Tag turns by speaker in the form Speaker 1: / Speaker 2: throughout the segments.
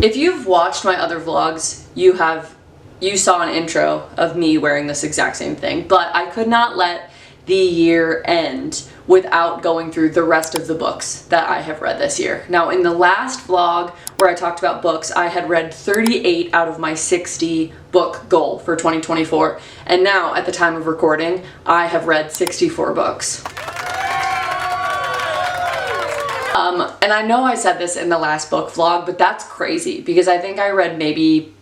Speaker 1: If you've watched my other vlogs, you saw an intro of me wearing this exact same thing, but I could not let the year end without going through the rest of the books that I have read this year. Now, in the last vlog where I talked about books, I had read 38 out of my 60 book goal for 2024, and now at the time of recording, I have read 64 books. And I know I said this in the last book vlog, but that's crazy because I think I read maybe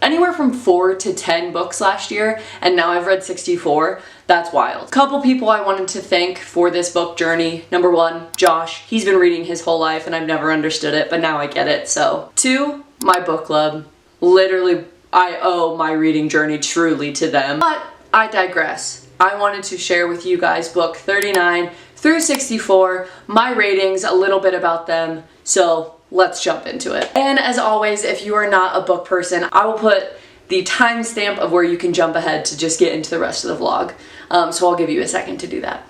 Speaker 1: anywhere from 4 to 10 books last year, and now I've read 64. That's wild. Couple people I wanted to thank for this book journey. Number 1, Josh. He's been reading his whole life and I've never understood it, but now I get it. So 2, my book club. Literally, I owe my reading journey truly to them. But I digress. I wanted to share with you guys book 39 through 64, my ratings, a little bit about them. So let's jump into it. And as always, if you are not a book person, I will put the timestamp of where you can jump ahead to just get into the rest of the vlog. So I'll give you a second to do that.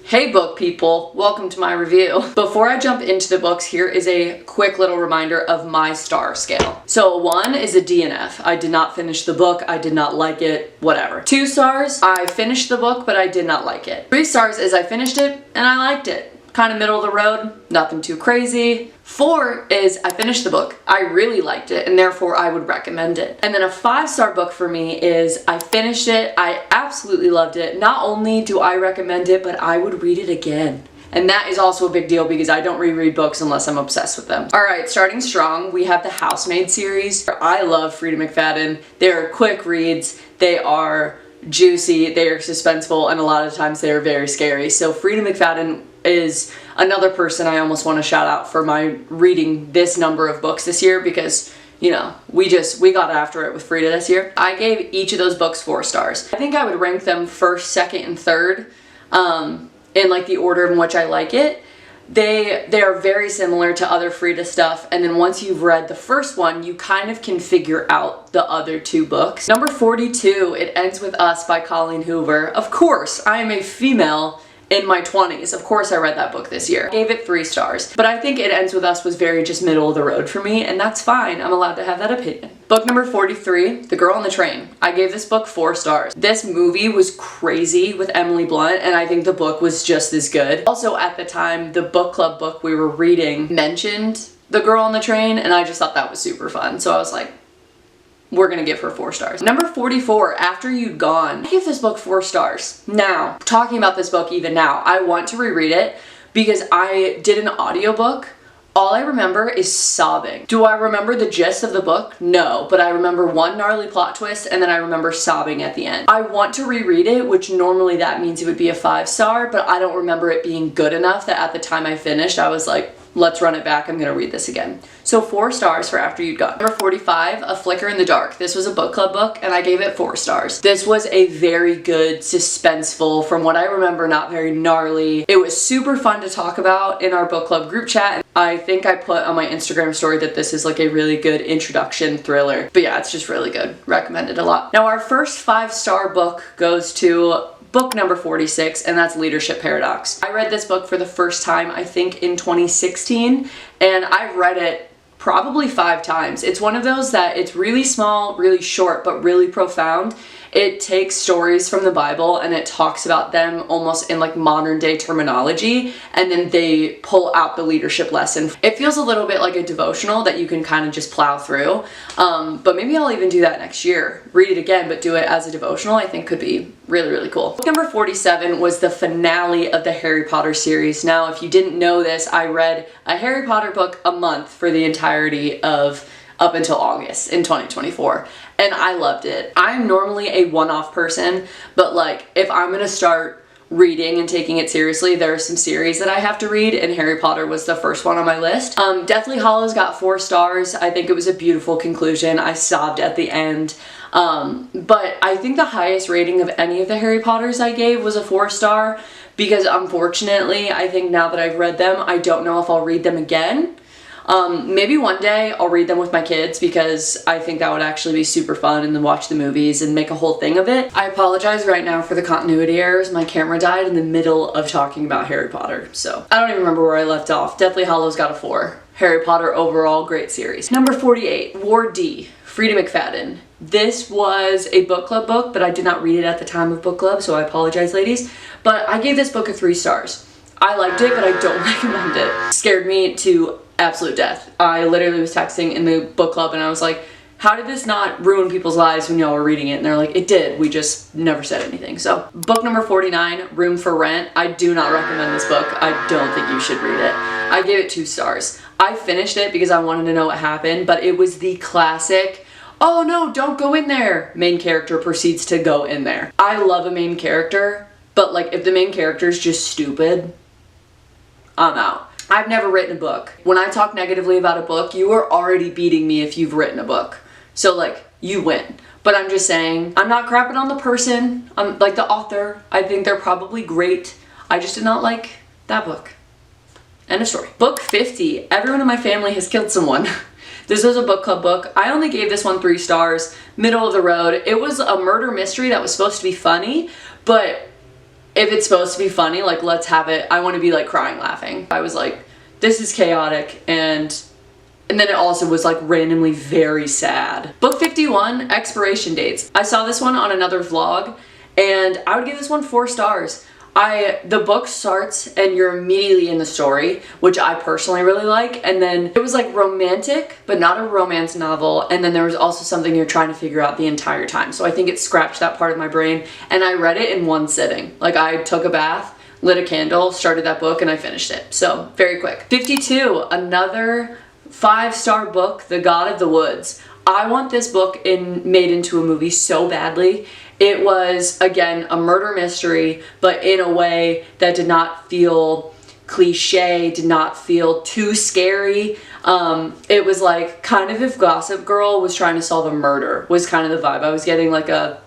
Speaker 1: Hey book people, welcome to my review. Before I jump into the books, here is a quick little reminder of my star scale. So 1 is a DNF. I did not finish the book, I did not like it, whatever. 2 stars, I finished the book, but I did not like it. 3 stars is I finished it and I liked it. Kind of middle of the road, nothing too crazy. 4 is I finished the book, I really liked it, and therefore I would recommend it. And then a 5-star book for me is I finished it, I absolutely loved it. Not only do I recommend it, but I would read it again. And that is also a big deal because I don't reread books unless I'm obsessed with them. Alright, starting strong, we have the Housemaid series. I love Frida McFadden. They're quick reads, they are juicy, they are suspenseful, and a lot of times they are very scary. So Frida McFadden is another person I almost want to shout out for my reading this number of books this year because, you know, we got after it with Frida this year. I gave each of those books 4 stars. I think I would rank them first, second, and third in like the order in which I like it. They are very similar to other Frida stuff, and then once you've read the first one, you kind of can figure out the other 2 books. Number 42, It Ends With Us by Colleen Hoover. Of course, I am a female in my 20s. Of course I read that book this year. I gave it 3 stars, but I think It Ends With Us was very just middle of the road for me, and that's fine. I'm allowed to have that opinion. Book number 43, The Girl on the Train. I gave this book 4 stars. This movie was crazy with Emily Blunt, and I think the book was just as good. Also at the time, the book club book we were reading mentioned The Girl on the Train, and I just thought that was super fun. So I was like, we're gonna give her 4 stars. Number 44, After You'd Gone. I give this book 4 stars. Now, talking about this book even now, I want to reread it because I did an audiobook. All I remember is sobbing. Do I remember the gist of the book? No, but I remember one gnarly plot twist and then I remember sobbing at the end. I want to reread it, which normally that means it would be a 5-star, but I don't remember it being good enough that at the time I finished, I was like, let's run it back, I'm gonna read this again. So 4 stars for After You'd Gone. Number 45, A Flicker in the Dark. This was a book club book and I gave it 4 stars. This was a very good, suspenseful, from what I remember, not very gnarly. It was super fun to talk about in our book club group chat. I think I put on my Instagram story that this is like a really good introduction thriller. But yeah, it's just really good. Recommend it a lot. Now our first 5-star book goes to book number 46, and that's Leadership Paradox. I read this book for the first time, I think in 2016, and I've read it probably 5 times. It's one of those that it's really small, really short, but really profound. It takes stories from the Bible and it talks about them almost in like modern day terminology, and then they pull out the leadership lesson. It feels a little bit like a devotional that you can kind of just plow through, but maybe I'll even do that next year. Read it again, but do it as a devotional. I think could be really, really cool. Book number 47 was the finale of the Harry Potter series. Now, if you didn't know this, I read a Harry Potter book a month for the entirety of up until August in 2024, and I loved it. I'm normally a one-off person, but like if I'm gonna start reading and taking it seriously, there are some series that I have to read, and Harry Potter was the first one on my list. Deathly Hallows got 4 stars. I think it was a beautiful conclusion. I sobbed at the end. But I think the highest rating of any of the Harry Potters I gave was a 4-star, because unfortunately, I think now that I've read them, I don't know if I'll read them again. Maybe one day I'll read them with my kids because I think that would actually be super fun, and then watch the movies and make a whole thing of it. I apologize right now for the continuity errors. My camera died in the middle of talking about Harry Potter, so I don't even remember where I left off. Deathly Hallows got a 4. Harry Potter overall, great series. Number 48, Ward D, Frida McFadden. This was a book club book, but I did not read it at the time of book club, so I apologize, ladies. But I gave this book a 3 stars. I liked it, but I don't recommend it. Scared me to absolute death. I literally was texting in the book club and I was like, how did this not ruin people's lives when y'all were reading it? And they're like, it did. We just never said anything. So, book number 49, Room for Rent. I do not recommend this book. I don't think you should read it. I gave it 2 stars. I finished it because I wanted to know what happened, but it was the classic, oh no, don't go in there. Main character proceeds to go in there. I love a main character, but like if the main character is just stupid, I'm out. I've never written a book. When I talk negatively about a book, you are already beating me if you've written a book. So like, you win. But I'm just saying, I'm not crapping on the person. I'm like the author. I think they're probably great. I just did not like that book. End of story. Book 50, Everyone in My Family Has Killed Someone. This was a book club book. I only gave this one 3 stars, middle of the road. It was a murder mystery that was supposed to be funny, but if it's supposed to be funny, like let's have it. I want to be like crying laughing. I was like, this is chaotic, and then it also was like randomly very sad. Book 51, Expiration Dates. I saw this one on another vlog, and I would give this one 4 stars. The book starts and you're immediately in the story, which I personally really like, and then it was like romantic, but not a romance novel, and then there was also something you're trying to figure out the entire time. So I think it scratched that part of my brain, and I read it in one sitting. Like I took a bath, lit a candle, started that book, and I finished it. So very quick. 52, another 5-star book, The God of the Woods. I want this book made into a movie so badly. It was, again, a murder mystery, but in a way that did not feel cliche, did not feel too scary. It was like kind of if Gossip Girl was trying to solve a murder, was kind of the vibe. I was getting like a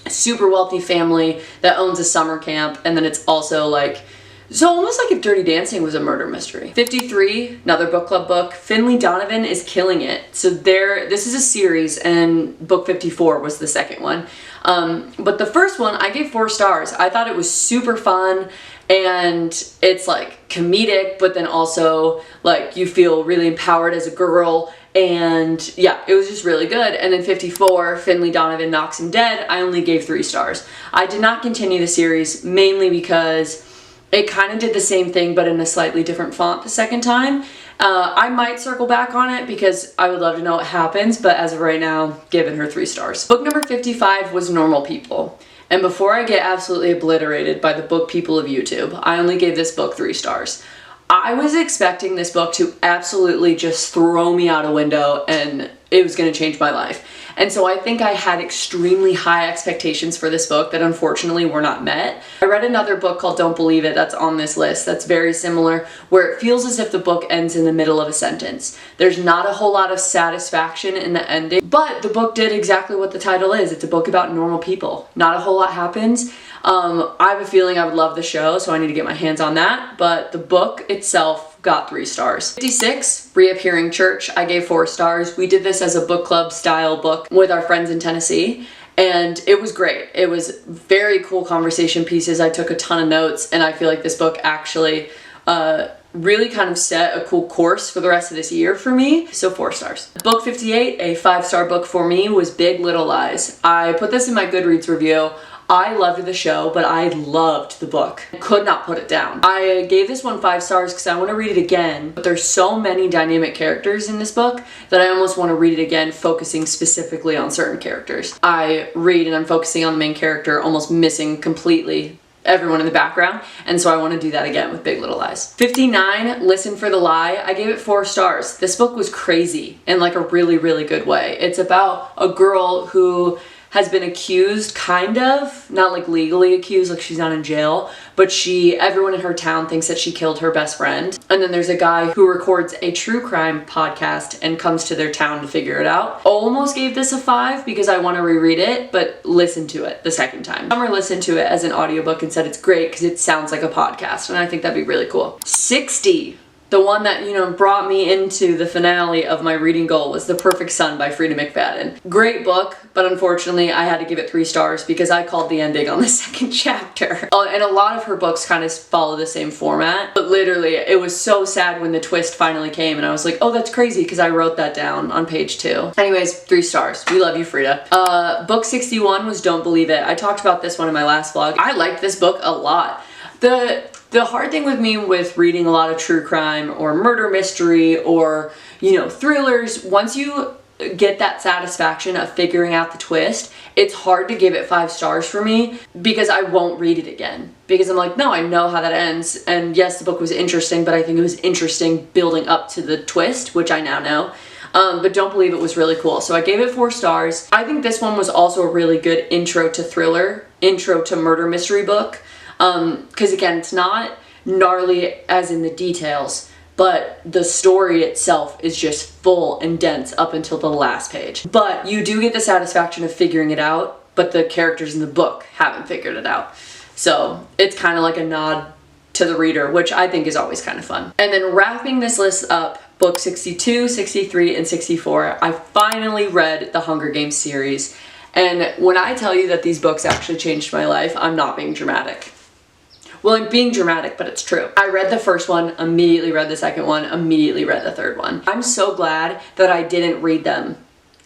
Speaker 1: super wealthy family that owns a summer camp, and then it's also like, so almost like if Dirty Dancing was a murder mystery. 53, another book club book, Finley Donovan is Killing It. So this is a series, and book 54 was the second one. But the first one, I gave 4 stars. I thought it was super fun, and it's like comedic, but then also like you feel really empowered as a girl, and yeah, it was just really good. And then 54, Finley Donovan Knocks Him Dead, I only gave 3 stars. I did not continue the series, mainly because it kind of did the same thing, but in a slightly different font the second time. I might circle back on it because I would love to know what happens, but as of right now, giving her 3 stars. Book number 55 was Normal People. And before I get absolutely obliterated by the book people of YouTube, I only gave this book 3 stars. I was expecting this book to absolutely just throw me out a window and it was going to change my life. And so I think I had extremely high expectations for this book that unfortunately were not met. I read another book called Don't Believe It that's on this list that's very similar, where it feels as if the book ends in the middle of a sentence. There's not a whole lot of satisfaction in the ending, but the book did exactly what the title is. It's a book about normal people. Not a whole lot happens. I have a feeling I would love the show, so I need to get my hands on that, but the book itself got 3 stars. 56, Reappearing Church, I gave 4 stars. We did this as a book club style book with our friends in Tennessee, and it was great. It was very cool conversation pieces. I took a ton of notes, and I feel like this book actually really kind of set a cool course for the rest of this year for me, so 4 stars. Book 58, a 5-star book for me, was Big Little Lies. I put this in my Goodreads review. I loved the show, but I loved the book. Could not put it down. I gave this one 5 stars because I want to read it again, but there's so many dynamic characters in this book that I almost want to read it again, focusing specifically on certain characters. I read and I'm focusing on the main character, almost missing completely everyone in the background, and so I want to do that again with Big Little Lies. 59, Listen for the Lie. I gave it 4 stars. This book was crazy in like a really, really good way. It's about a girl who has been accused, kind of, not like legally accused, like she's not in jail, but everyone in her town thinks that she killed her best friend. And then there's a guy who records a true crime podcast and comes to their town to figure it out. Almost gave this a 5 because I want to reread it, but listened to it the second time. Summer listened to it as an audiobook and said it's great because it sounds like a podcast, and I think that'd be really cool. 60, The one that, you know, brought me into the finale of my reading goal was The Perfect Son by Frida McFadden. Great book, but unfortunately I had to give it 3 stars because I called the ending on the second chapter. And a lot of her books kind of follow the same format, but literally it was so sad when the twist finally came and I was like, oh, that's crazy, because I wrote that down on page 2. Anyways, 3 stars. We love you, Frida. Book 61 was Don't Believe It. I talked about this one in my last vlog. I liked this book a lot. The hard thing with me with reading a lot of true crime or murder mystery or, you know, thrillers, once you get that satisfaction of figuring out the twist, it's hard to give it 5 stars for me because I won't read it again. Because I'm like, no, I know how that ends. And yes, the book was interesting, but I think it was interesting building up to the twist, which I now know. But Don't Believe It was really cool. So I gave it 4 stars. I think this one was also a really good intro to thriller, intro to murder mystery book. Because again, it's not gnarly as in the details, but the story itself is just full and dense up until the last page. But you do get the satisfaction of figuring it out, but the characters in the book haven't figured it out. So it's kind of like a nod to the reader, which I think is always kind of fun. And then wrapping this list up, book 62, 63, and 64, I finally read the Hunger Games series. And when I tell you that these books actually changed my life, I'm not being dramatic. Well, I'm being dramatic, but it's true. I read the first one, immediately read the second one, immediately read the third one. I'm so glad that I didn't read them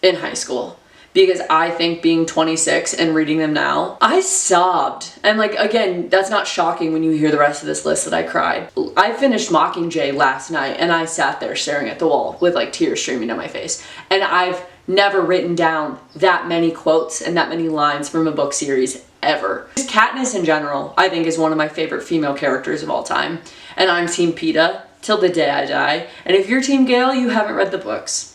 Speaker 1: in high school, because I think being 26 and reading them now, I sobbed. And like, again, that's not shocking when you hear the rest of this list that I cried. I finished Mockingjay last night and I sat there staring at the wall with like tears streaming down my face. And I've never written down that many quotes and that many lines from a book series ever. Katniss in general, I think, is one of my favorite female characters of all time. And I'm Team Peeta till the day I die. And if you're Team Gale, you haven't read the books.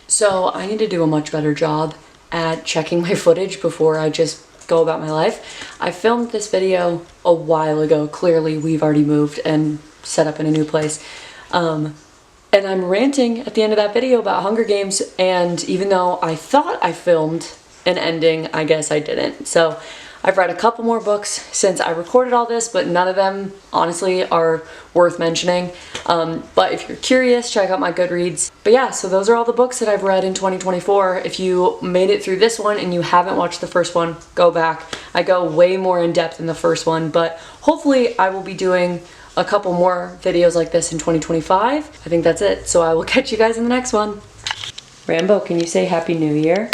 Speaker 1: So I need to do a much better job at checking my footage before I just go about my life. I filmed this video a while ago. Clearly we've already moved and set up in a new place. And I'm ranting at the end of that video about Hunger Games, and even though I thought I filmed an ending, I guess I didn't. So I've read a couple more books since I recorded all this, but none of them honestly are worth mentioning. But if you're curious, check out my Goodreads. But yeah, so those are all the books that I've read in 2024. If you made it through this one and you haven't watched the first one, go back. I go way more in depth in the first one, but hopefully I will be doing a couple more videos like this in 2025. I think that's it. So I will catch you guys in the next one. Rambo, can you say Happy New Year?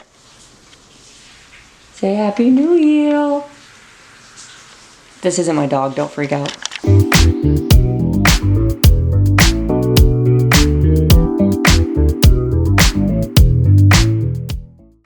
Speaker 1: Say Happy New Year. This isn't my dog, don't freak out.